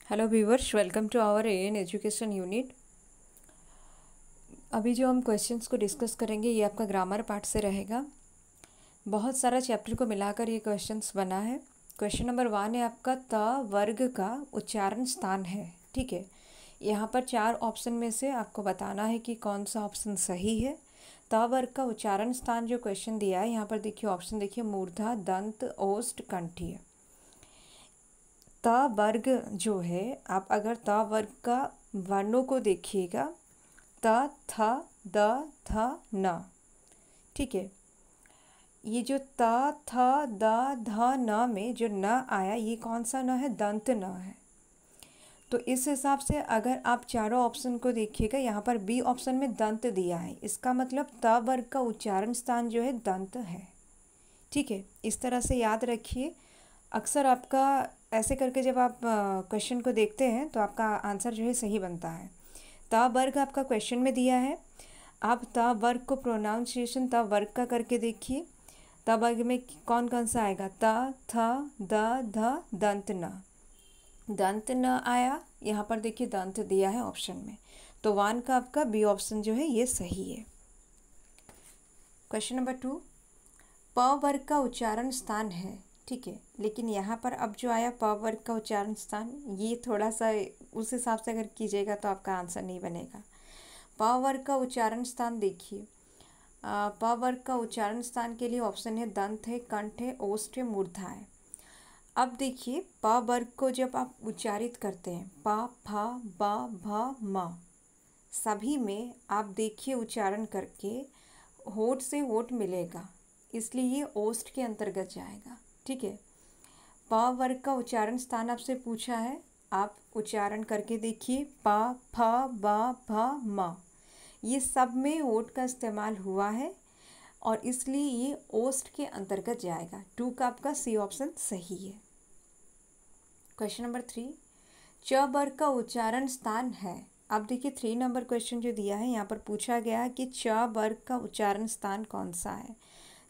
Hello viewers, welcome to our AN education unit. अभी जो हम क्वेश्चंस को डिस्कस करेंगे ये आपका ग्रामर पार्ट से रहेगा। बहुत सारा चैप्टर को मिलाकर ये क्वेश्चंस बना है। क्वेश्चन नंबर 1 है आपका त वर्ग का उच्चारण स्थान है। ठीक है, यहाँ पर 4 ऑप्शन में से आपको बताना है कि कौन सा ऑप्शन सही है। त वर्ग का उच्चारण स्थान जो क्वेश्चन दिया है, यहाँ पर देखिए ऑप्शन देखिए मूर्धा, दंत, ओष्ठ, कंठीय। त वर्ग जो है, आप अगर त वर्ग का वर्णों को देखिएगा, त, थ, द, थ, न। ठीक है, ये जो त, थ, द, ध, न में जो न आया, ये कौन सा न है? दंत न है। तो इस हिसाब से अगर आप चारों ऑप्शन को देखिएगा, यहाँ पर बी ऑप्शन में दंत दिया है, इसका मतलब त वर्ग का उच्चारण स्थान जो है दंत है। ठीक है, इस तरह से याद रखिए। अक्सर आपका ऐसे करके जब आप क्वेश्चन को देखते हैं तो आपका आंसर जो है सही बनता है। ता वर्ग आपका क्वेश्चन में दिया है, आप ता वर्ग को प्रोनाउंसिएशन ता वर्ग का करके देखिए। ता वर्ग में कौन कौन सा आएगा? ता, थ, द, ध, दंत न। दंत न आया, यहाँ पर देखिए दंत दिया है ऑप्शन में, तो 1 का आपका बी ऑप्शन जो है ये सही है। क्वेश्चन नंबर 2, प वर्ग का उच्चारण स्थान है। ठीक है, लेकिन यहाँ पर अब जो आया प वर्ग का उच्चारण स्थान, ये थोड़ा सा उस हिसाब से अगर कीजिएगा तो आपका आंसर नहीं बनेगा। प वर्ग का उच्चारण स्थान देखिए, प वर्ग का उच्चारण स्थान के लिए ऑप्शन है दंत है, कंठ है, ओष्ठ है, मूर्धा है। अब देखिए प वर्ग को जब आप उच्चारित करते हैं, प, फ, ब, भ, म, सभी में आप देखिए उच्चारण करके होठ से होठ मिलेगा, इसलिए ये ओष्ठ के अंतर्गत जाएगा। ठीक है, प वर्ग का उच्चारण स्थान आपसे पूछा है, आप उच्चारण करके देखिए, प, फ, ब, भ, म, ये सब में ओठ का इस्तेमाल हुआ है और इसलिए ये ओष्ठ के अंतर्गत जाएगा। 2 का आपका सी ऑप्शन सही है। क्वेश्चन नंबर 3, च वर्ग का उच्चारण स्थान है। अब देखिए 3 नंबर क्वेश्चन जो दिया है, यहाँ पर पूछा गया है कि च वर्ग का उच्चारण स्थान कौन सा है।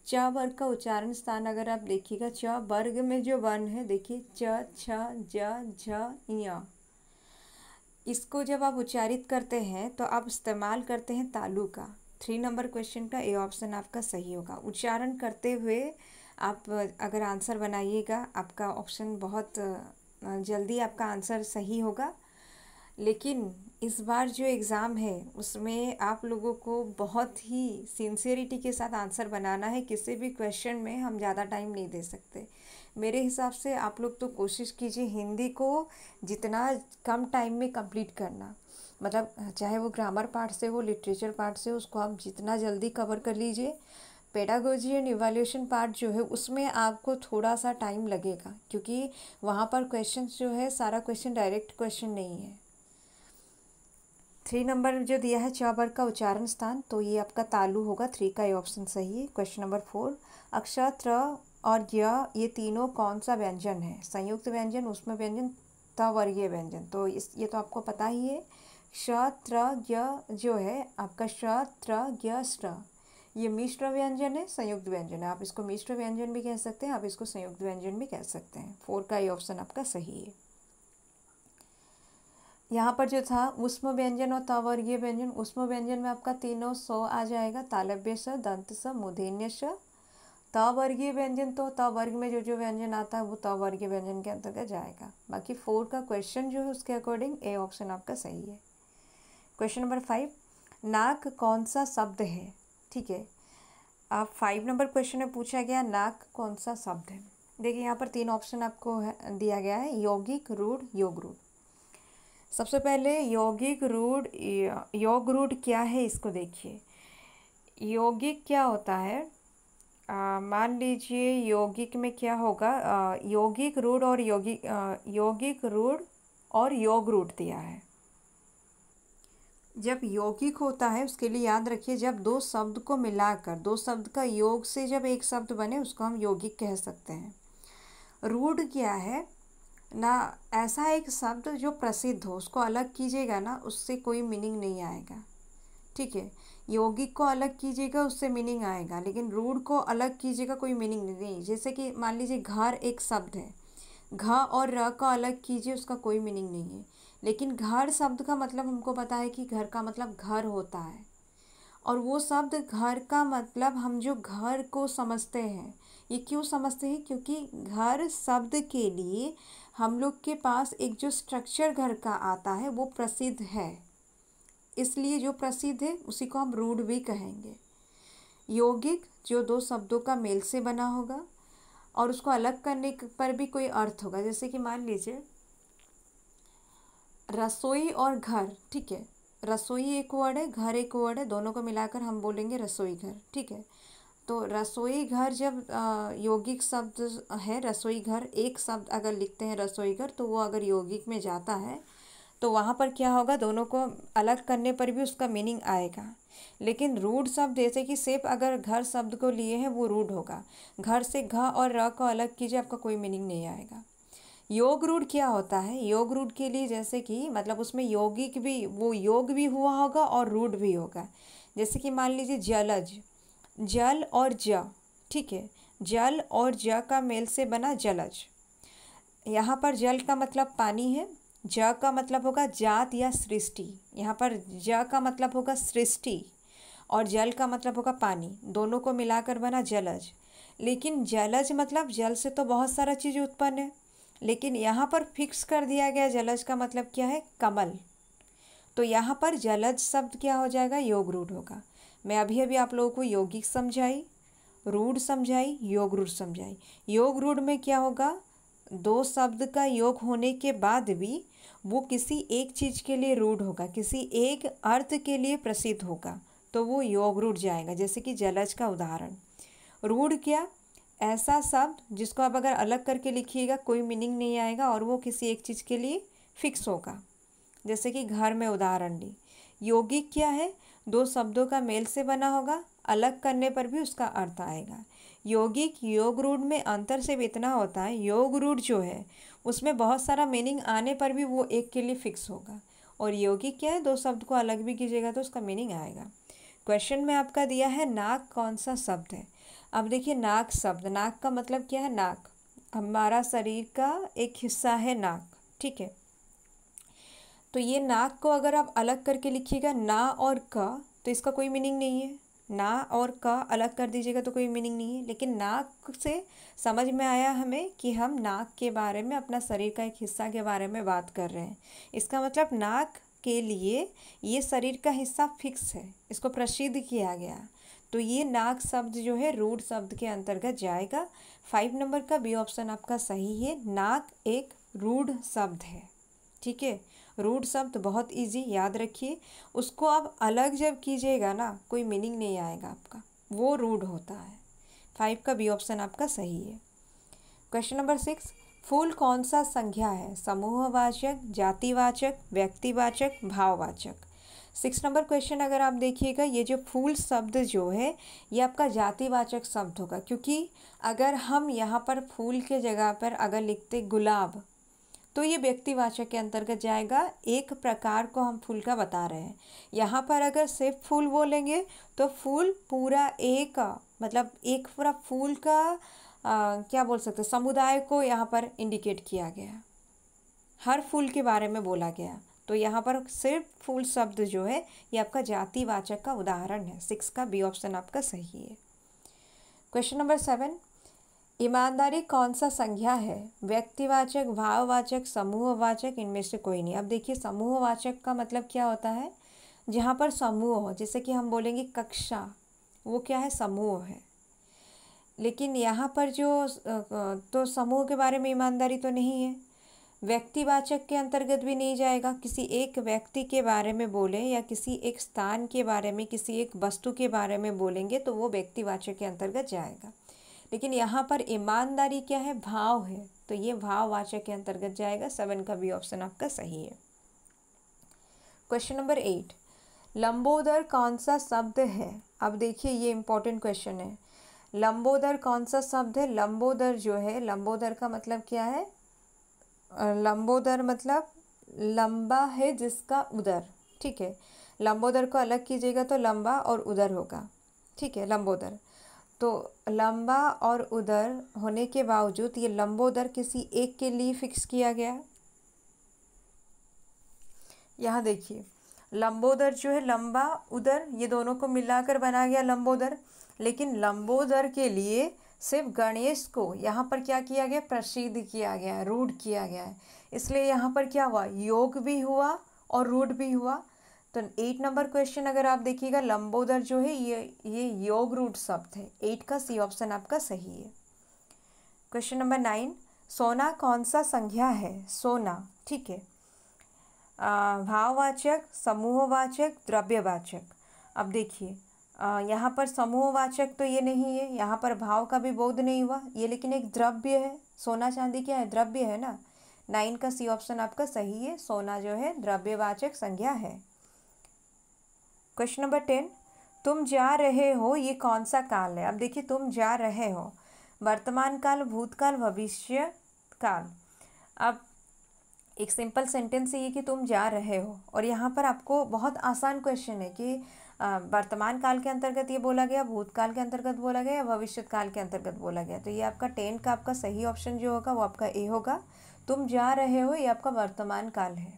च वर्ग का उच्चारण स्थान अगर आप देखिएगा, च वर्ग में जो वर्ण है देखिए, च, छ, ज, झ, ञ, इसको जब आप उच्चारित करते हैं तो आप इस्तेमाल करते हैं तालु का। 3 नंबर क्वेश्चन का ए ऑप्शन आपका सही होगा। उच्चारण करते हुए आप अगर आंसर बनाइएगा, आपका ऑप्शन बहुत जल्दी आपका आंसर सही होगा। लेकिन इस बार जो एग्ज़ाम है उसमें आप लोगों को बहुत ही सिंसियरिटी के साथ आंसर बनाना है। किसी भी क्वेश्चन में हम ज़्यादा टाइम नहीं दे सकते। मेरे हिसाब से आप लोग तो कोशिश कीजिए हिंदी को जितना कम टाइम में कंप्लीट करना, मतलब चाहे वो ग्रामर पार्ट से हो, लिटरेचर पार्ट से, उसको आप जितना जल्दी कवर कर लीजिए। पेडागोजी एंड इवैल्यूएशन पार्ट जो है उसमें आपको थोड़ा सा टाइम लगेगा, क्योंकि वहाँ पर क्वेश्चंस जो है सारा क्वेश्चन डायरेक्ट क्वेश्चन नहीं है। 3 नंबर जो दिया है च वर्ग का उच्चारण स्थान, तो ये आपका तालु होगा। 3 का ये ऑप्शन सही है। क्वेश्चन नंबर 4, अक्षर त्र और य, ये तीनों कौन सा व्यंजन है? संयुक्त व्यंजन, उसमें व्यंजन, त वर्गीय व्यंजन। तो ये तो आपको पता ही है। श, त्र, य जो है आपका श, त्र, य, श्र, ये मिश्र व्यंजन है, संयुक्त व्यंजन है। आप इसको मिश्र व्यंजन भी कह सकते हैं, आप इसको संयुक्त व्यंजन भी कह सकते हैं। 4 का ये ऑप्शन आपका सही है। यहाँ पर जो था उष्म व्यंजन और तवर्गीय व्यंजन, उष्म व्यंजन में आपका तीनों स आ जाएगा, तालव्य स, दंत स, मूर्धन्य स। तवर्गीय व्यंजन तो तवर्ग में जो जो व्यंजन आता है वो तवर्गीय व्यंजन के अंतर्गत जाएगा। बाकी 4 का क्वेश्चन जो है उसके अकॉर्डिंग ए ऑप्शन आपका सही है। क्वेश्चन नंबर 5, नाक कौन सा शब्द है? ठीक है, आप 5 नंबर क्वेश्चन में पूछा गया नाक कौन सा शब्द है। देखिए यहाँ पर 3 ऑप्शन आपको दिया गया है, यौगिक, रूढ़, योग रूढ़। सबसे पहले यौगिक रूढ़, योग रूढ़ क्या है इसको देखिए। यौगिक क्या होता है? मान लीजिए यौगिक में क्या होगा, यौगिक रूढ़ और यौगिक रूढ़ और योग रूढ़ दिया है। जब यौगिक होता है उसके लिए याद रखिए, जब 2 शब्द को मिलाकर 2 शब्द का योग से जब एक शब्द बने उसको हम यौगिक कह सकते हैं। रूढ़ क्या है ना, ऐसा एक शब्द जो प्रसिद्ध हो, उसको अलग कीजिएगा ना उससे कोई मीनिंग नहीं आएगा। ठीक है, यौगिक को अलग कीजिएगा उससे मीनिंग आएगा, लेकिन रूढ़ को अलग कीजिएगा कोई मीनिंग नहीं। जैसे कि मान लीजिए घर एक शब्द है, घ और र को अलग कीजिए, उसका कोई मीनिंग नहीं है। लेकिन घर शब्द का मतलब हमको पता है कि घर का मतलब घर होता है, और वो शब्द घर का मतलब हम जो घर को समझते हैं, ये क्यों समझते हैं? क्योंकि घर शब्द के लिए हम लोग के पास एक जो स्ट्रक्चर घर का आता है वो प्रसिद्ध है, इसलिए जो प्रसिद्ध है उसी को हम रूढ़ भी कहेंगे। यौगिक जो दो शब्दों का मेल से बना होगा और उसको अलग करने पर भी कोई अर्थ होगा, जैसे कि मान लीजिए रसोई और घर, ठीक है। रसोई एक वर्ड है, घर एक वर्ड है, दोनों को मिलाकर हम बोलेंगे रसोई घर, ठीक है। तो रसोई घर जब यौगिक शब्द है, रसोई घर एक शब्द अगर लिखते हैं रसोई घर, तो वो अगर यौगिक में जाता है तो वहाँ पर क्या होगा, दोनों को अलग करने पर भी उसका मीनिंग आएगा। लेकिन रूढ़ शब्द जैसे कि सिर्फ अगर घर शब्द को लिए हैं वो रूढ़ होगा। घर से घ और र को अलग कीजिए, आपका कोई मीनिंग नहीं आएगा। योग रूढ़ क्या होता है? योग रूढ़ के लिए जैसे कि मतलब उसमें यौगिक भी, वो योग भी हुआ होगा और रूढ़ भी होगा। जैसे कि मान लीजिए जलज, जल और ज, ठीक है। जल और ज का मेल से बना जलज। यहाँ पर जल का मतलब पानी है, ज का मतलब होगा जात या सृष्टि। यहाँ पर ज का मतलब होगा सृष्टि और जल का मतलब होगा पानी, दोनों को मिलाकर बना जलज। लेकिन जलज मतलब जल से तो बहुत सारा चीज़ उत्पन्न है, लेकिन यहाँ पर फिक्स कर दिया गया जलज का मतलब क्या है? कमल। तो यहाँ पर जलज शब्द क्या हो जाएगा? योग रूढ़ होगा। मैं अभी अभी आप लोगों को यौगिक समझाई, रूढ़ समझाई, योग रूढ़ समझाई। योग रूढ़ में क्या होगा? दो शब्द का योग होने के बाद भी वो किसी एक चीज़ के लिए रूढ़ होगा, किसी एक अर्थ के लिए प्रसिद्ध होगा, तो वो योग रूढ़ जाएगा। जैसे कि जलज का उदाहरण। रूढ़ क्या? ऐसा शब्द जिसको आप अगर अलग करके लिखिएगा कोई मीनिंग नहीं आएगा और वो किसी एक चीज़ के लिए फिक्स होगा, जैसे कि घर में उदाहरण ली। यौगिक क्या है? दो शब्दों का मेल से बना होगा, अलग करने पर भी उसका अर्थ आएगा। यौगिक योग रूढ़ में अंतर सिर्फ इतना होता है, योग रूढ़ जो है उसमें बहुत सारा मीनिंग आने पर भी वो एक के लिए फिक्स होगा, और यौगिक क्या है? दो शब्द को अलग भी कीजिएगा तो उसका मीनिंग आएगा। क्वेश्चन में आपका दिया है नाक कौन सा शब्द है? अब देखिए नाक शब्द, नाक का मतलब क्या है? नाक हमारा शरीर का एक हिस्सा है नाक, ठीक है। तो ये नाक को अगर आप अलग करके लिखिएगा ना और क, तो इसका कोई मीनिंग नहीं है। ना और क अलग कर दीजिएगा तो कोई मीनिंग नहीं है। लेकिन नाक से समझ में आया हमें कि हम नाक के बारे में, अपना शरीर का एक हिस्सा के बारे में बात कर रहे हैं। इसका मतलब नाक के लिए ये शरीर का हिस्सा फिक्स है, इसको प्रसिद्ध किया गया। तो ये नाक शब्द जो है रूढ़ शब्द के अंतर्गत जाएगा। 5 नंबर का बी ऑप्शन आपका सही है। नाक एक रूढ़ शब्द है, ठीक है। रूढ़ शब्द बहुत इजी, याद रखिए। उसको आप अलग जब कीजिएगा ना, कोई मीनिंग नहीं आएगा आपका, वो रूढ़ होता है। 5 का बी ऑप्शन आपका सही है। क्वेश्चन नंबर 6, फूल कौन सा संज्ञा है? समूहवाचक, जातिवाचक, व्यक्तिवाचक, भाववाचक। 6 नंबर क्वेश्चन अगर आप देखिएगा, ये जो फूल शब्द जो है ये आपका जातिवाचक शब्द होगा, क्योंकि अगर हम यहाँ पर फूल के जगह पर अगर लिखते गुलाब, तो ये व्यक्तिवाचक के अंतर्गत जाएगा। एक प्रकार को हम फूल का बता रहे हैं। यहाँ पर अगर सिर्फ फूल बोलेंगे तो फूल पूरा एक, मतलब एक पूरा फूल का क्या बोल सकते हैं, समुदाय को यहाँ पर इंडिकेट किया गया, हर फूल के बारे में बोला गया। तो यहाँ पर सिर्फ फूल शब्द जो है ये आपका जातिवाचक का उदाहरण है। 6 का बी ऑप्शन आपका सही है। क्वेश्चन नंबर 7, ईमानदारी कौन सा संज्ञा है? व्यक्तिवाचक, भाववाचक, समूहवाचक, इनमें से कोई नहीं। अब देखिए समूहवाचक का मतलब क्या होता है? जहाँ पर समूह हो, जैसे कि हम बोलेंगे कक्षा, वो क्या है? समूह है। लेकिन यहाँ पर जो तो समूह के बारे में ईमानदारी तो नहीं है। व्यक्तिवाचक के अंतर्गत भी नहीं जाएगा। किसी एक व्यक्ति के बारे में बोले या किसी एक स्थान के बारे में, किसी एक वस्तु के बारे में बोलेंगे तो वो व्यक्तिवाचक के अंतर्गत जाएगा। लेकिन यहाँ पर ईमानदारी क्या है? भाव है, तो ये भाववाचक के अंतर्गत जाएगा। 7 का बी ऑप्शन आपका सही है। क्वेश्चन नंबर 8, लंबोदर कौन सा शब्द है? अब देखिए ये इंपॉर्टेंट क्वेश्चन है। लंबोदर कौन सा शब्द है? लंबोदर जो है, लंबोदर का मतलब क्या है? लंबोदर मतलब लंबा है जिसका उदर, ठीक है। लंबोदर को अलग कीजिएगा तो लंबा और उदर होगा, ठीक है, लंबोदर। तो लंबा और उदर होने के बावजूद ये लंबोदर किसी एक के लिए फिक्स किया गया है। यहाँ देखिए, लंबोदर जो है, लंबा उदर ये दोनों को मिलाकर बना गया लंबोदर, लेकिन लंबोदर के लिए सिर्फ गणेश को यहाँ पर क्या किया गया, प्रसिद्ध किया गया है, रूढ़ किया गया है। इसलिए यहाँ पर क्या हुआ, योग भी हुआ और रूढ़ भी हुआ। तो 8 नंबर क्वेश्चन अगर आप देखिएगा, लंबोदर जो है ये योग रूढ़ शब्द है। 8 का सी ऑप्शन आपका सही है। क्वेश्चन नंबर 9, सोना कौन सा संज्ञा है, सोना, ठीक है। भाववाचक, समूहवाचक, द्रव्यवाचक। अब देखिए, यहाँ पर समूहवाचक तो ये नहीं है, यहाँ पर भाव का भी बोध नहीं हुआ ये, लेकिन एक द्रव्य है। सोना चांदी क्या है, द्रव्य है ना। 9 का सी ऑप्शन आपका सही है, सोना जो है द्रव्यवाचक संज्ञा है। क्वेश्चन नंबर 10, तुम जा रहे हो ये कौन सा काल है। अब देखिए, तुम जा रहे हो, वर्तमान काल, भूतकाल, भविष्य काल। अब एक सिंपल सेंटेंस है ये कि तुम जा रहे हो, और यहाँ पर आपको बहुत आसान क्वेश्चन है कि वर्तमान काल के अंतर्गत ये बोला गया, भूतकाल के अंतर्गत बोला गया या भविष्य काल के अंतर्गत बोला गया। तो ये आपका 10 का आपका सही ऑप्शन जो होगा वो आपका ए होगा। तुम जा रहे हो ये आपका वर्तमान काल है।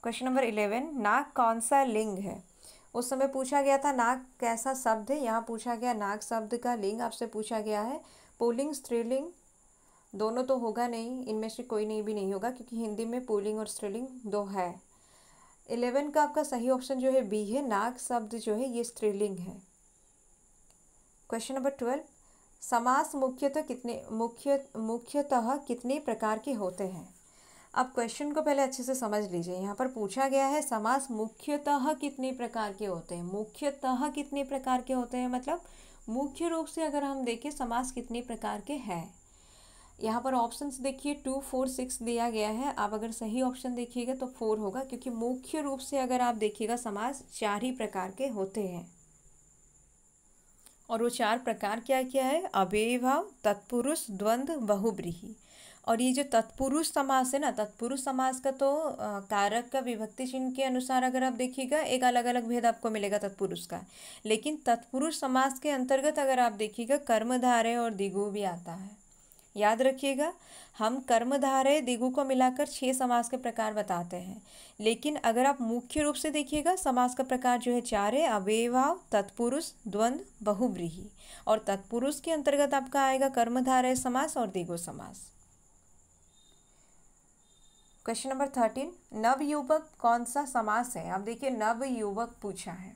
क्वेश्चन नंबर 11, नाग कौन सा लिंग है। उस समय पूछा गया था नाग कैसा शब्द है, यहाँ पूछा गया नाग शब्द का लिंग आपसे पूछा गया है। पुल्लिंग, स्त्रीलिंग, दोनों तो होगा नहीं, इनमें से कोई नहीं भी नहीं होगा, क्योंकि हिंदी में पुल्लिंग और स्त्रीलिंग दो है। 11 का आपका सही ऑप्शन जो है बी है, नाग शब्द जो है ये स्त्रीलिंग है। क्वेश्चन नंबर 12, समास मुख्यतः कितने प्रकार के होते हैं। अब क्वेश्चन को पहले अच्छे से समझ लीजिए। यहाँ पर पूछा गया है समास मुख्यतः कितने प्रकार के होते हैं। मुख्यतः कितने प्रकार के होते हैं मतलब मुख्य रूप से अगर हम देखें समास कितने प्रकार के हैं। यहाँ पर ऑप्शंस देखिए 2, 4, 6 दिया गया है। आप अगर सही ऑप्शन देखिएगा तो 4 होगा, क्योंकि मुख्य रूप से अगर आप देखिएगा समास 4 ही प्रकार के होते हैं। और वो 4 प्रकार क्या क्या है, अव्ययी भाव, तत्पुरुष, द्वंद्व, बहुब्रीहि। और ये जो तत्पुरुष समास है ना, तत्पुरुष समास का तो कारक का विभक्ति चिन्ह के अनुसार अगर आप देखिएगा एक अलग अलग भेद आपको मिलेगा तत्पुरुष का। लेकिन तत्पुरुष समास के अंतर्गत अगर आप देखिएगा कर्मधारय और दिगु भी आता है। याद रखिएगा, हम कर्मधारय दिगु को मिलाकर 6 समास के प्रकार बताते हैं, लेकिन अगर आप मुख्य रूप से देखिएगा समास का प्रकार जो है 4 है, अव्ययी भाव, तत्पुरुष, द्वंद्व, बहुब्रीहि। और तत्पुरुष के अंतर्गत आपका आएगा कर्मधारय समास और दिगु समास। क्वेश्चन नंबर 13, नवयुवक कौन सा समास है। अब देखिए नवयुवक पूछा है,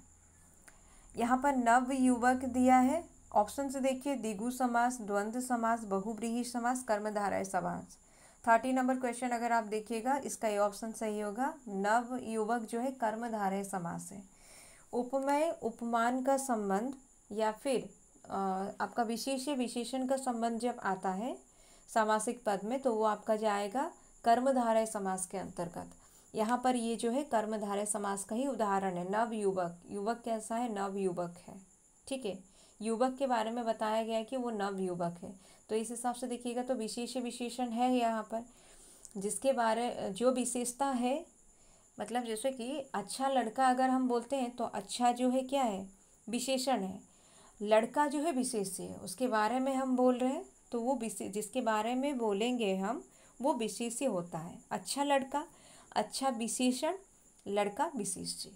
यहाँ पर नवयुवक दिया है। ऑप्शन से देखिए दिगु समास, द्वंद्व समास, बहुब्रीहि समास, कर्मधारय समास। 30 नंबर क्वेश्चन अगर आप देखिएगा इसका ये ऑप्शन सही होगा, नवयुवक जो है कर्मधारय समास है। उपमेय उपमान का संबंध या फिर आपका विशेष्य विशेषण का संबंध जब आता है सामासिक पद में, तो वो आपका जाएगा कर्मधारय समास के अंतर्गत। यहाँ पर ये जो है कर्मधारय समास का ही उदाहरण है। नवयुवक, युवक कैसा है, नवयुवक है, ठीक है। युवक के बारे में बताया गया है कि वो नवयुवक है, तो इस हिसाब से देखिएगा तो विशेष विशेषण है यहाँ पर, जिसके बारे जो विशेषता है, मतलब जैसे कि अच्छा लड़का अगर हम बोलते हैं तो अच्छा जो है क्या है, विशेषण है। लड़का जो है विशेष्य है, उसके बारे में हम बोल रहे हैं तो वो जिसके बारे में बोलेंगे हम वो विशेष्य होता है। अच्छा लड़का, अच्छा विशेषण, लड़का विशेष्य।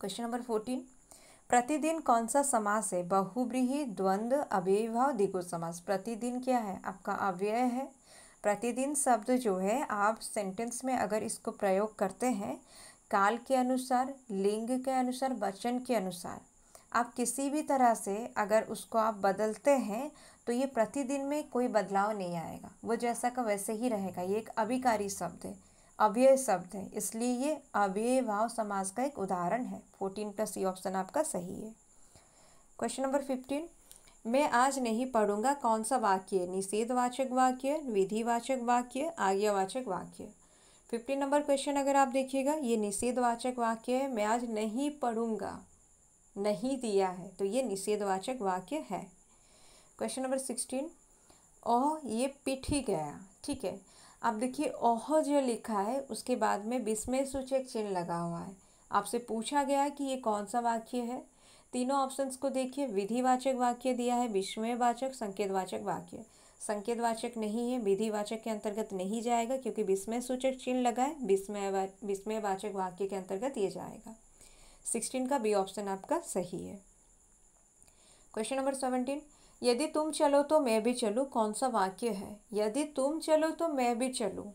क्वेश्चन नंबर 14, प्रतिदिन कौन सा समास है। बहुब्रीहि, द्वंद्व, अव्ययी भाव, द्विगु समास। प्रतिदिन क्या है, आपका अव्यय है। प्रतिदिन शब्द जो है आप सेंटेंस में अगर इसको प्रयोग करते हैं काल के अनुसार, लिंग के अनुसार, वचन के अनुसार, आप किसी भी तरह से अगर उसको आप बदलते हैं तो ये प्रतिदिन में कोई बदलाव नहीं आएगा, वो जैसा का वैसे ही रहेगा। ये एक अभिकारी शब्द है, अव्यय शब्द है, इसलिए ये अव्यय भाव समास का एक उदाहरण है। 14 का सी ऑप्शन आपका सही है। क्वेश्चन नंबर 15, मैं आज नहीं पढ़ूंगा कौन सा वाक्य है। निषेधवाचक वाक्य, विधिवाचक वाक्य, आज्ञावाचक वाक्य। 15 नंबर क्वेश्चन अगर आप देखिएगा ये निषेधवाचक वाक्य है। मैं आज नहीं पढ़ूंगा, नहीं दिया है तो ये निषेधवाचक वाक्य है। क्वेश्चन नंबर 16, ओह ये पिट ही गया, ठीक है। अब देखिए ओह जो लिखा है उसके बाद में विस्मय सूचक चिन्ह लगा हुआ है। आपसे पूछा गया कि ये कौन सा वाक्य है, तीनों ऑप्शंस को देखिए, विधिवाचक वाक्य दिया है, विस्मयवाचक, संकेतवाचक वाक्य। संकेतवाचक नहीं है, विधिवाचक के अंतर्गत नहीं जाएगा क्योंकि विस्मय सूचक चिन्ह लगा है, विस्मयवाचक वाक्य के अंतर्गत ये जाएगा। 16 का बी ऑप्शन आपका सही है। क्वेश्चन नंबर 17, यदि तुम चलो तो मैं भी चलूँ कौन सा वाक्य है? यदि तुम चलो तो मैं भी चलूँ,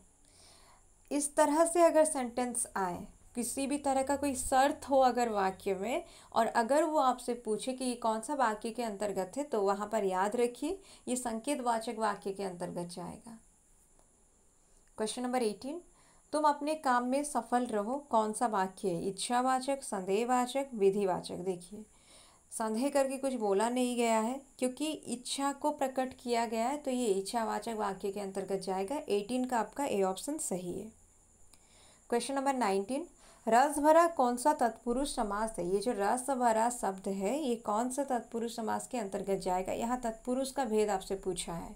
इस तरह से अगर सेंटेंस आए, किसी भी तरह का कोई शर्त हो अगर वाक्य में, और अगर वो आपसे पूछे कि ये कौन सा वाक्य के अंतर्गत है, तो वहाँ पर याद रखिए ये संकेतवाचक वाक्य के अंतर्गत जाएगा। क्वेश्चन नंबर 18, तुम अपने काम में सफल रहो कौन सा वाक्य है? इच्छावाचक, संदेहवाचक, विधिवाचक। देखिए संदेह करके कुछ बोला नहीं गया है क्योंकि इच्छा को प्रकट किया गया है, तो ये इच्छावाचक वाक्य के अंतर्गत जाएगा। 18 का आपका ए ऑप्शन सही है। क्वेश्चन नंबर 19, रस भरा कौन सा तत्पुरुष समास है? ये जो रस भरा शब्द है ये कौन सा तत्पुरुष समास के अंतर्गत जाएगा? यहाँ तत्पुरुष का भेद आपसे पूछा है,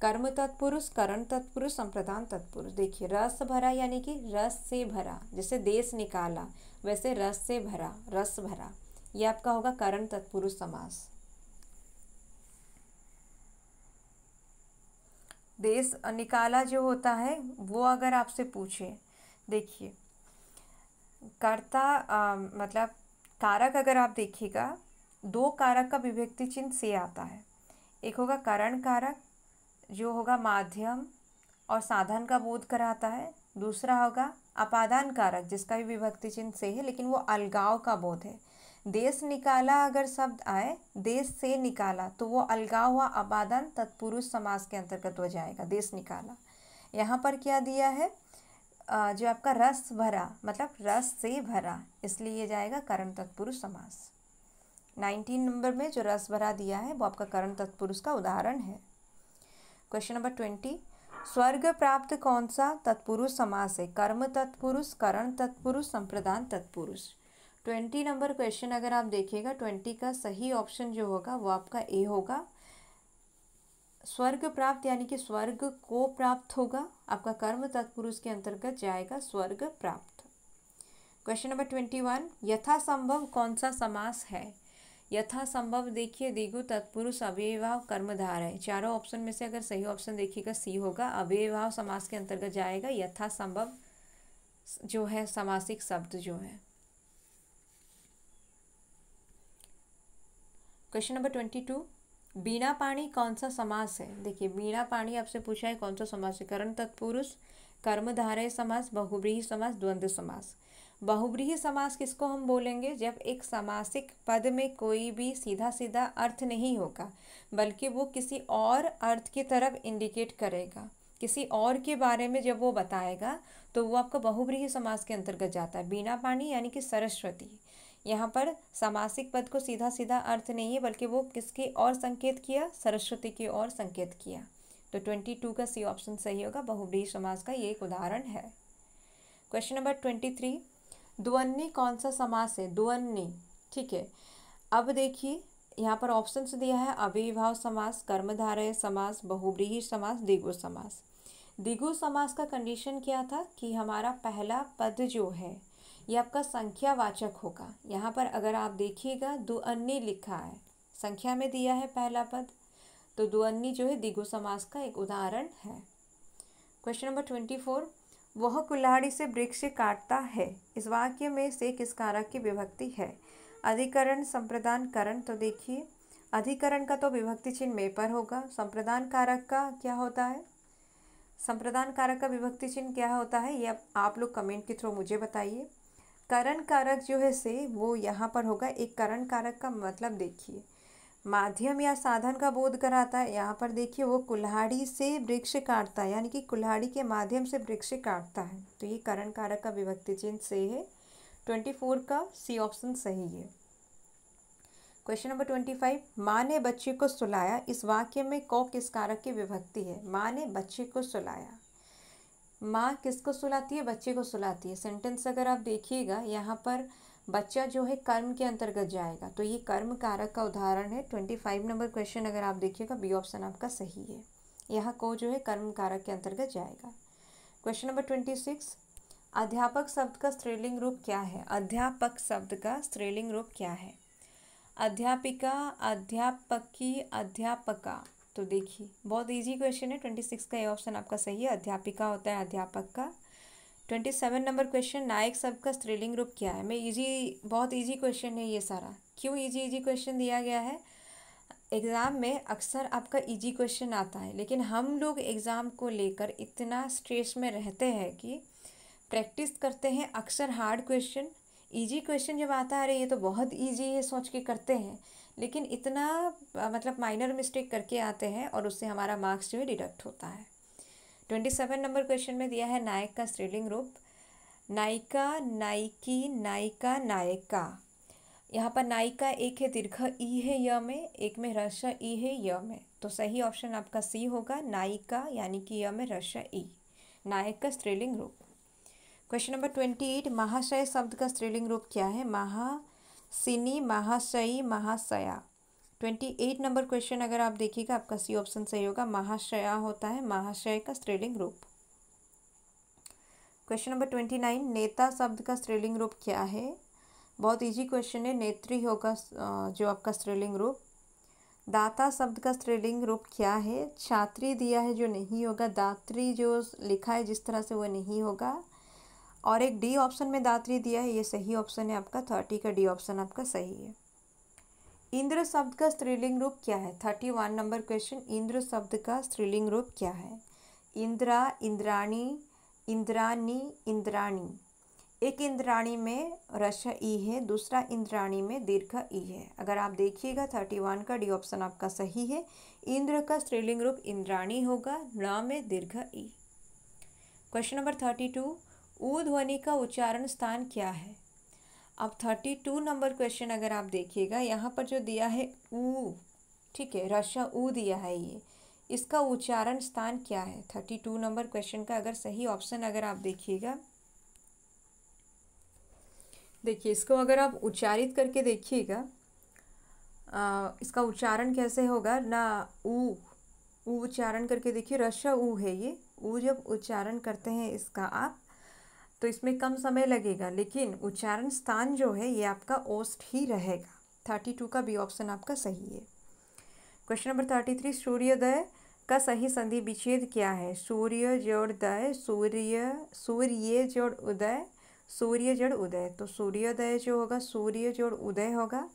कर्म तत्पुरुष, करण तत्पुरुष, संप्रदान तत्पुरुष। देखिए रस भरा यानी कि रस से भरा, जैसे देश निकाला वैसे रस से भरा, रस भरा, ये आपका होगा करण तत्पुरुष समास। देश निकाला जो होता है वो अगर आपसे पूछे, देखिए कर्ता मतलब कारक अगर आप देखिएगा, दो कारक का विभक्ति चिन्ह से आता है। एक होगा करण कारक जो होगा माध्यम और साधन का बोध कराता है, दूसरा होगा अपादान कारक जिसका भी विभक्ति चिन्ह से है लेकिन वो अलगाव का बोध है। देश निकाला अगर शब्द आए, देश से निकाला, तो वो अलगाव हुआ अपादान तत्पुरुष समास के अंतर्गत हो जाएगा, देश निकाला। यहाँ पर क्या दिया है, जो आपका रस भरा मतलब रस से भरा, इसलिए ये जाएगा करण तत्पुरुष समास। 19 नंबर में जो रस भरा दिया है वो आपका करण तत्पुरुष का उदाहरण है। क्वेश्चन नंबर 20, स्वर्ग प्राप्त कौन सा तत्पुरुष समास है? कर्म तत्पुरुष, करण तत्पुरुष, संप्रदान तत्पुरुष। 20 नंबर क्वेश्चन अगर आप देखिएगा, 20 का सही ऑप्शन जो होगा वो आपका ए होगा। स्वर्ग प्राप्त यानी कि स्वर्ग को प्राप्त होगा, आपका कर्म तत्पुरुष के अंतर्गत जाएगा स्वर्ग प्राप्त। क्वेश्चन नंबर 21, यथासंभव कौन सा समास है? यथासंभव देखिए द्विगु तत्पुरुष अव्ययीभाव कर्मधारय है, चारों ऑप्शन में से अगर सही ऑप्शन देखिएगा सी होगा, अव्ययीभाव समास के अंतर्गत जाएगा यथासंभव जो है समासिक शब्द जो है। क्वेश्चन नंबर 22, बीणा पाणी कौन सा समास है? देखिए बीणा पाणी आपसे पूछा है कौन सा समास है? करण तत्पुरुष, कर्मधारय समास, बहुव्रीहि समास, द्वंद्व समास। बहुव्रीहि समास किसको हम बोलेंगे? जब एक समासिक पद में कोई भी सीधा सीधा अर्थ नहीं होगा बल्कि वो किसी और अर्थ की तरफ इंडिकेट करेगा, किसी और के बारे में जब वो बताएगा तो वो आपका बहुव्रीहि समास के अंतर्गत जाता है। बीणा पाणी यानी कि सरस्वती, यहाँ पर समासिक पद को सीधा सीधा अर्थ नहीं है बल्कि वो किसकी ओर संकेत किया? सरस्वती की ओर संकेत किया। तो 22 का सी ऑप्शन सही होगा, बहुव्रीहि समास का ये एक उदाहरण है। क्वेश्चन नंबर 23, द्वन्नी कौन सा समास है? द्वन्नी, ठीक है। अब देखिए यहाँ पर ऑप्शंस दिया है, अव्ययीभाव समास, कर्मधारय समास, बहुव्रीहि समास, द्विगु समास। द्विगु समास का कंडीशन क्या था कि हमारा पहला पद जो है ये आपका संख्यावाचक होगा। यहाँ पर अगर आप देखिएगा द्वन्नी लिखा है, संख्या में दिया है पहला पद, तो द्वन्नी जो है द्विगु समास का एक उदाहरण है। क्वेश्चन नंबर 24, वह कुल्हाड़ी से वृक्ष काटता है, इस वाक्य में से किस कारक की विभक्ति है? अधिकरण, संप्रदान, करण। तो देखिए अधिकरण का तो विभक्ति चिन्ह में पर होगा, संप्रदान कारक का क्या होता है? संप्रदान कारक का विभक्ति चिन्ह क्या होता है ये आप लोग कमेंट के थ्रू मुझे बताइए। करण कारक जो है से वो यहाँ पर होगा। एक करण कारक का मतलब देखिए माध्यम या साधन का बोध कराता है। यहाँ पर देखिए वो कुल्हाड़ी से वृक्ष काटता है यानी कि कुल्हाड़ी के माध्यम से वृक्ष काटता है, तो ये करण कारक का विभक्ति चिन्ह से है। 24 का सी ऑप्शन सही है। क्वेश्चन नंबर 25, माँ ने बच्चे को सुलाया, इस वाक्य में को किस कारक की विभक्ति है? माँ ने बच्चे को सुलाया, माँ किसको सुलाती है? बच्चे को सुलाती है। सेंटेंस अगर आप देखिएगा यहाँ पर बच्चा जो है कर्म के अंतर्गत जाएगा, तो ये कर्म कारक का उदाहरण है। 25 नंबर क्वेश्चन अगर आप देखिएगा बी ऑप्शन आपका सही है, यहाँ को जो है कर्म कारक के अंतर्गत जाएगा। क्वेश्चन नंबर 26, अध्यापक शब्द का स्त्रीलिंग रूप क्या है? अध्यापक शब्द का स्त्रीलिंग रूप क्या है? अध्यापिका, अध्यापकी, अध्यापका। तो देखिए बहुत इजी क्वेश्चन है। 26 का ये ऑप्शन आपका सही है, अध्यापिका होता है अध्यापक का। 27 नंबर क्वेश्चन, नायक शब्द का स्त्रीलिंग रूप क्या है। मैं बहुत इजी क्वेश्चन है ये सारा। क्यों इजी क्वेश्चन दिया गया है? एग्ज़ाम में अक्सर आपका इजी क्वेश्चन आता है, लेकिन हम लोग एग्ज़ाम को लेकर इतना स्ट्रेस में रहते हैं कि प्रैक्टिस करते हैं अक्सर हार्ड क्वेश्चन। इजी क्वेश्चन जब आता है, अरे ये तो बहुत इजी है सोच के करते हैं, लेकिन इतना मतलब माइनर मिस्टेक करके आते हैं और उससे हमारा मार्क्स जो है डिडक्ट होता है। 27 नंबर क्वेश्चन में दिया है नायक का स्त्रीलिंग रूप। नायिका, नायिकी, नायिका, नायका। यहाँ पर नायिका एक है दीर्घ ई है य में, एक में रस्व ई है य में। तो सही ऑप्शन आपका सी होगा, नायिका यानी कि य में रस्व ई, नायक का स्त्रीलिंग रूप। क्वेश्चन नंबर 28, महाशय शब्द का स्त्रीलिंग रूप क्या है। महासिनी, महाशयी, महाशया। 28 नंबर क्वेश्चन अगर आप देखिएगा आपका सी ऑप्शन सही होगा, महाशया होता है महाशय का स्त्रीलिंग रूप। क्वेश्चन नंबर 29, नेता शब्द का स्त्रीलिंग रूप क्या है। बहुत इजी क्वेश्चन है, नेत्री होगा जो आपका स्त्रीलिंग रूप। दाता शब्द का स्त्रीलिंग रूप क्या है। छात्री दिया है जो नहीं होगा, दात्री जो लिखा है जिस तरह से वो नहीं होगा। और एक डी ऑप्शन में दात्री दिया है, ये सही ऑप्शन है आपका, 30 का डी ऑप्शन आपका सही है। इंद्र शब्द का स्त्रीलिंग रूप क्या है। 31 नंबर क्वेश्चन, इंद्र शब्द का स्त्रीलिंग रूप क्या है। इंद्रा, इंद्राणी, इंद्रानी, इंद्राणी। एक इंद्राणी में रस्व ई है, दूसरा इंद्राणी में दीर्घ ई है। अगर आप देखिएगा 31 का डी ऑप्शन आपका सही है। इंद्र का स्त्रीलिंग रूप इंद्राणी होगा, ण में दीर्घ ई। क्वेश्चन नंबर 32, ऊ ध्वनि का उच्चारण स्थान क्या है। अब 32 नंबर क्वेश्चन अगर आप देखिएगा, यहाँ पर जो दिया है ऊ, ठीक है, रस्व ऊ दिया है, ये इसका उच्चारण स्थान क्या है। 32 नंबर क्वेश्चन का अगर सही ऑप्शन अगर आप देखिएगा, देखिए इसको अगर आप उच्चारित करके देखिएगा, इसका उच्चारण कैसे होगा ना। ऊ उच्चारण करके देखिए, रस्व ऊ है ये। ऊ जब उच्चारण करते हैं इसका आप, तो इसमें कम समय लगेगा, लेकिन उच्चारण स्थान जो है ये आपका ओस्ट ही रहेगा। 32 का बी ऑप्शन आपका सही है। क्वेश्चन नंबर 33, सूर्योदय का सही संधि विच्छेद क्या है। सूर्य जोड़ दय, सूर्य जोड़ उदय, सूर्य जोड़ उदय। तो सूर्योदय जो होगा सूर्य जोड़ उदय होगा।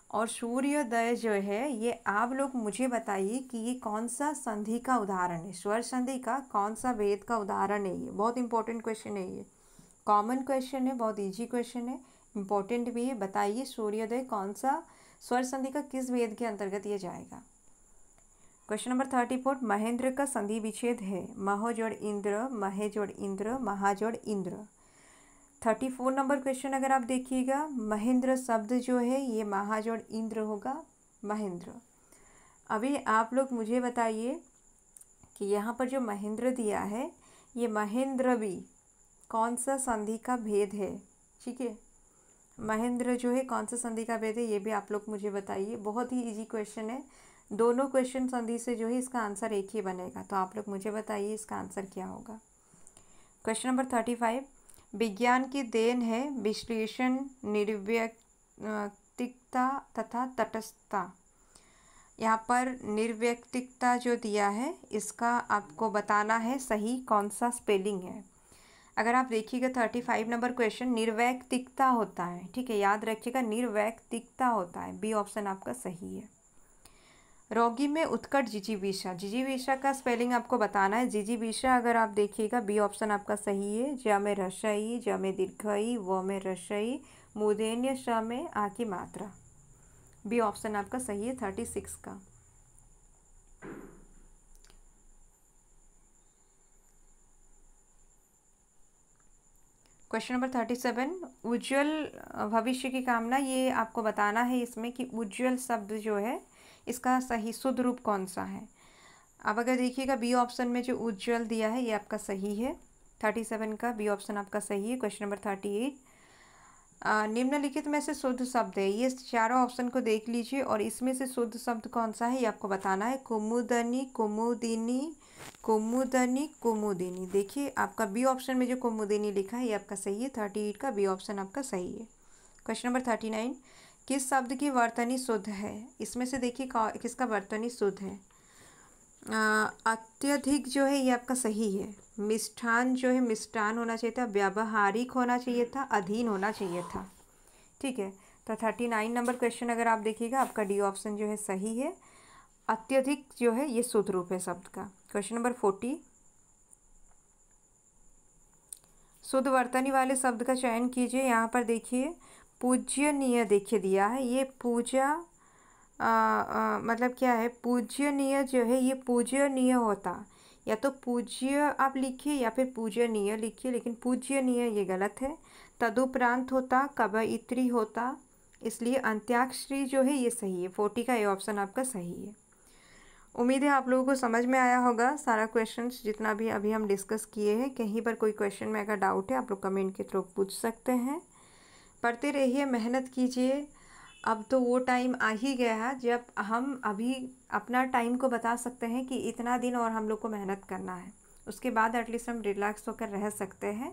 और सूर्योदय जो है ये आप लोग मुझे बताइए कि ये कौन सा संधि का उदाहरण है, स्वर संधि का कौन सा वेद का उदाहरण है। ये बहुत इंपॉर्टेंट क्वेश्चन है, ये कॉमन क्वेश्चन है, बहुत इजी क्वेश्चन है, इंपॉर्टेंट भी है। बताइए सूर्योदय कौन सा स्वर संधि का किस वेद के अंतर्गत ये जाएगा। क्वेश्चन नंबर 34, महेंद्र का संधि विच्छेद है। मह जोड़ इंद्र, महे जोड़ इंद्र, महा जोड़ इंद्र। 34 नंबर क्वेश्चन अगर आप देखिएगा, महेंद्र शब्द जो है ये महा जोड़ इंद्र होगा, महेंद्र। अभी आप लोग मुझे बताइए कि यहाँ पर जो महेंद्र दिया है, ये महेंद्र भी कौन सा संधि का भेद है। ठीक है, महेंद्र जो है कौन सा संधि का भेद है, ये भी आप लोग मुझे बताइए। बहुत ही इजी क्वेश्चन है, दोनों क्वेश्चन संधि से जो है इसका आंसर एक ही बनेगा। तो आप लोग मुझे बताइए इसका आंसर क्या होगा। क्वेश्चन नंबर 35, विज्ञान की देन है विश्लेषण, निर्व्यक्तिकता तथा तटस्थता। यहाँ पर निर्व्यक्तिकता जो दिया है इसका आपको बताना है सही कौन सा स्पेलिंग है। अगर आप देखिएगा 35 नंबर क्वेश्चन, निर्वैयक्तिकता होता है, ठीक है, याद रखिएगा निर्वैयक्तिकता होता है, बी ऑप्शन आपका सही है। रोगी में उत्कट जिजीविषा, जिजीविषा का स्पेलिंग आपको बताना है। जिजीविषा अगर आप देखिएगा बी ऑप्शन आपका सही है। ज में रसई, ज में दीर्घई, व में रसई, मूर्धन्य श में आ की मात्रा, बी ऑप्शन आपका सही है 36 का। क्वेश्चन नंबर 37, उज्ज्वल भविष्य की कामना, ये आपको बताना है इसमें कि उज्ज्वल शब्द जो है इसका सही शुद्ध रूप कौन सा है। अब अगर देखिएगा बी ऑप्शन में जो उज्ज्वल दिया है ये आपका सही है, 37 का बी ऑप्शन आपका सही है। क्वेश्चन नंबर 38, निम्नलिखित में से शुद्ध शब्द है, ये चारों ऑप्शन को देख लीजिए और इसमें से शुद्ध शब्द कौन सा है ये आपको बताना है। कुमुदनी, कुमुदिनी, कुमुदनी, कुमुदिनी। देखिए आपका बी ऑप्शन में जो कुमुदिनी लिखा है ये आपका सही है, 38 का बी ऑप्शन आपका सही है। क्वेश्चन नंबर 39, किस शब्द की वर्तनी शुद्ध है? इसमें से देखिए किसका वर्तनी शुद्ध है। अत्यधिक जो है ये आपका सही है। मिष्ठान जो है मिष्टान होना चाहिए था, व्यावहारिक होना चाहिए था, अधीन होना चाहिए था। ठीक है, तो 39 नंबर क्वेश्चन अगर आप देखिएगा आपका डी ऑप्शन जो है सही है। अत्यधिक जो है ये शुद्ध रूप है शब्द का। क्वेश्चन नंबर 40, शुद्ध वर्तनी वाले शब्द का चयन कीजिए। यहाँ पर देखिए पूज्यनीय देखिए दिया है, ये पूजा मतलब क्या है, पूज्यनीय जो है ये पूज्यनीय होता, या तो पूज्य आप लिखिए या फिर पूजनीय लिखिए, लेकिन पूज्यनीय ये गलत है। तदुपरांत होता, कवयित्री होता, इसलिए अंत्याक्षरी जो है ये सही है। 40 का ये ऑप्शन आपका सही है। उम्मीद है आप लोगों को समझ में आया होगा सारा क्वेश्चंस जितना भी अभी हम डिस्कस किए हैं। कहीं पर कोई क्वेश्चन में अगर डाउट है आप लोग कमेंट के थ्रू पूछ सकते हैं। पढ़ते रहिए, मेहनत कीजिए। अब तो वो टाइम आ ही गया है जब हम अभी अपना टाइम को बता सकते हैं कि इतना दिन और हम लोग को मेहनत करना है, उसके बाद एटलीस्ट हम रिलैक्स होकर रह सकते हैं।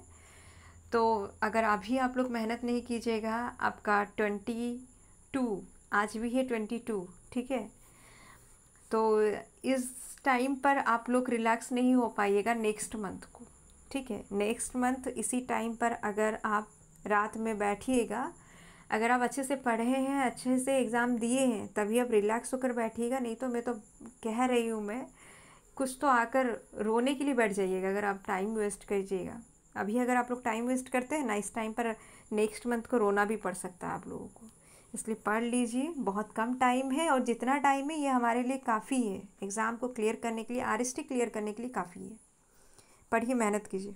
तो अगर अभी आप लोग मेहनत नहीं कीजिएगा, आपका 22 आज भी है 22, ठीक है, तो इस टाइम पर आप लोग रिलैक्स नहीं हो पाइएगा नेक्स्ट मंथ को। ठीक है, नेक्स्ट मंथ इसी टाइम पर अगर आप रात में बैठिएगा, अगर आप अच्छे से पढ़े हैं, अच्छे से एग्ज़ाम दिए हैं, तभी आप रिलैक्स होकर बैठिएगा। नहीं तो मैं तो कह रही हूँ, मैं कुछ तो आकर रोने के लिए बैठ जाइएगा अगर आप टाइम वेस्ट कीजिएगा। अभी अगर आप लोग टाइम वेस्ट करते हैं ना, इस टाइम पर नेक्स्ट मंथ को रोना भी पड़ सकता है आप लोगों को। इसलिए पढ़ लीजिए, बहुत कम टाइम है और जितना टाइम है ये हमारे लिए काफ़ी है। एग्ज़ाम को क्लियर करने के लिए, आरएसटी क्लियर करने के लिए काफ़ी है। पढ़िए, मेहनत कीजिए।